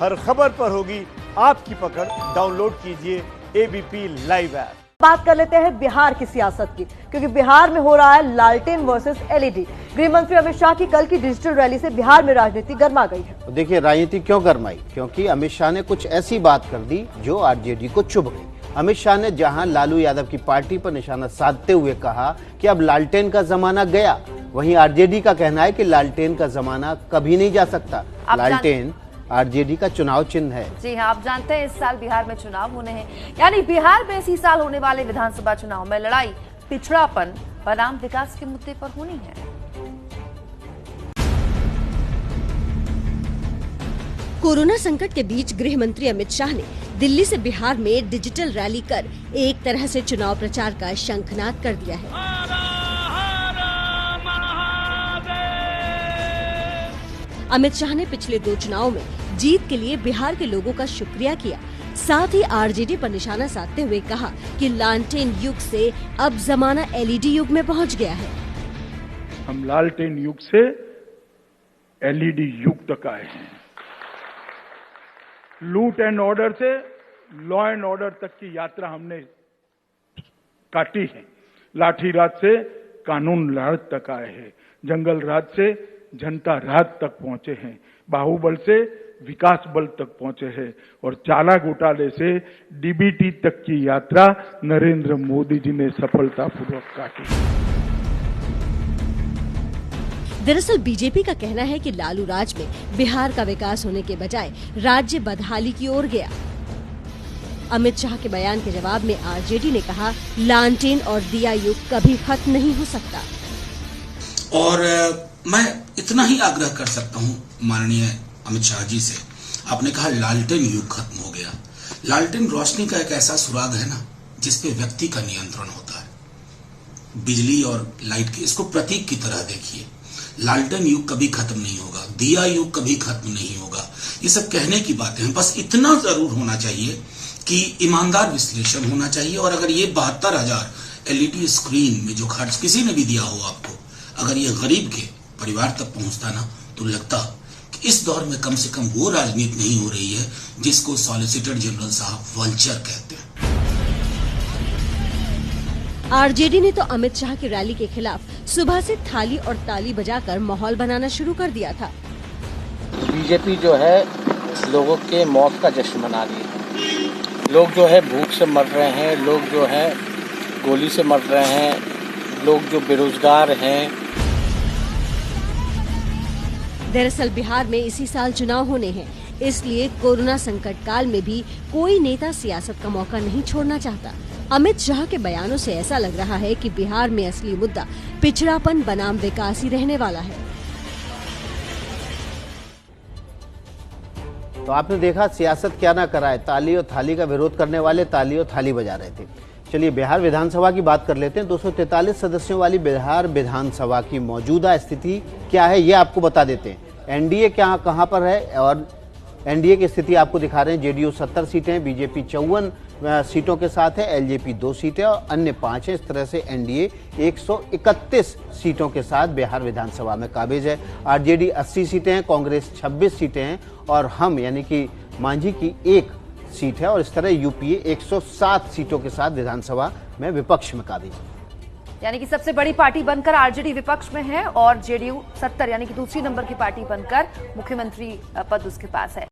हर खबर पर होगी आपकी पकड़। डाउनलोड कीजिए एबीपी लाइव ऐप। बात कर लेते हैं बिहार की सियासत की, क्योंकि बिहार में हो रहा है लालटेन वर्सेस एलईडी। गृह मंत्री अमित शाह की कल की डिजिटल रैली से बिहार में राजनीति गर्मा गई है। देखिए, राजनीति क्यों गरमाई? क्योंकि अमित शाह ने कुछ ऐसी बात कर दी जो आरजेडी को चुभ गई। अमित शाह ने जहां लालू यादव की पार्टी पर निशाना साधते हुए कहा कि अब लालटेन का जमाना गया, वहीं आरजेडी का कहना है कि लालटेन का जमाना कभी नहीं जा सकता। लालटेन आरजेडी का चुनाव चिन्ह है। जी हाँ, आप जानते हैं इस साल बिहार में चुनाव होने हैं, यानी बिहार में इसी साल होने वाले विधानसभा चुनाव में लड़ाई पिछड़ापन बनाम विकास के मुद्दे पर होनी है। कोरोना संकट के बीच गृह मंत्री अमित शाह ने दिल्ली से बिहार में डिजिटल रैली कर एक तरह से चुनाव प्रचार का शंखनाद कर दिया है। अमित शाह ने पिछले 2 चुनावों में जीत के लिए बिहार के लोगों का शुक्रिया किया। साथ ही आरजेडी पर निशाना साधते हुए कहा कि लालटेन युग से अब जमाना एलईडी युग में पहुंच गया है। हम लालटेन युग से एलईडी युग तक आए हैं। लूट एंड ऑर्डर से लॉ एंड ऑर्डर तक की यात्रा हमने काटी है। लाठी राज से कानून राज तक आए हैं। जंगल राज से जनता राज तक पहुंचे हैं। बाहुबल से विकास बल तक पहुंचे हैं और चाला घोटाले से डीबीटी तक की यात्रा नरेंद्र मोदी जी ने सफलतापूर्वक काटी। दरअसल बीजेपी का कहना है कि लालू राज में बिहार का विकास होने के बजाय राज्य बदहाली की ओर गया। अमित शाह के बयान के जवाब में आरजेडी ने कहा, लालटेन और दिया युग कभी खत्म नहीं हो सकता। और मैं इतना ही आग्रह कर सकता हूं माननीय अमित शाह जी से, आपने कहा लालटेन युग खत्म हो गया। लालटेन रोशनी का एक ऐसा सुराग है ना जिसपे व्यक्ति का नियंत्रण होता है। बिजली और लाइट के इसको प्रतीक की तरह देखिए। लालटेन युग कभी खत्म नहीं होगा, दिया युग कभी खत्म नहीं होगा। ये सब कहने की बातें हैं, बस इतना जरूर होना चाहिए कि ईमानदार विश्लेषण होना चाहिए। और अगर ये 72,000 एलईडी स्क्रीन में जो खर्च किसी ने भी दिया हो आपको, अगर ये गरीब के परिवार तक पहुंचता ना, तो लगता कि इस दौर में कम से कम वो राजनीति नहीं हो रही है जिसको सॉलिसिटर जनरल साहब वल्चर कहते हैं। आरजेडी ने तो अमित शाह की रैली के खिलाफ सुबह से थाली और ताली बजाकर माहौल बनाना शुरू कर दिया था। बीजेपी जो है लोगों के मौत का जश्न मना रही है। लोग जो है भूख से मर रहे हैं, लोग जो है गोली से मर रहे हैं, लोग जो बेरोजगार हैं। दरअसल बिहार में इसी साल चुनाव होने हैं, इसलिए कोरोना संकट काल में भी कोई नेता सियासत का मौका नहीं छोड़ना चाहता। अमित शाह के बयानों से ऐसा लग रहा है कि बिहार में असली मुद्दा पिछड़ापन बनाम विकास ही रहने वाला है। तो आपने देखा सियासत क्या ना कराए, ताली और थाली का विरोध करने वाले ताली और थाली बजा रहे थे। चलिए बिहार विधानसभा की बात कर लेते हैं। 243 सदस्यों वाली बिहार विधानसभा की मौजूदा स्थिति क्या है ये आपको बता देते हैं। एनडीए कहां पर है और एनडीए की स्थिति आपको दिखा रहे हैं। जेडीयू 70 सीटें, बीजेपी 54 सीटों के साथ है, एलजेपी 2 सीटें और अन्य 5 है। इस तरह से एनडीए 131 सीटों के साथ बिहार विधानसभा में काबिज है। आरजेडी 80 सीटें हैं, कांग्रेस 26 सीटें हैं और हम यानी कि मांझी की 1 सीट है। और इस तरह यूपीए 107 सीटों के साथ विधानसभा में विपक्ष में काबिज है। यानी कि सबसे बड़ी पार्टी बनकर आरजेडी विपक्ष में है और जेडीयू 70 यानी कि दूसरी नंबर की पार्टी बनकर मुख्यमंत्री पद उसके पास है।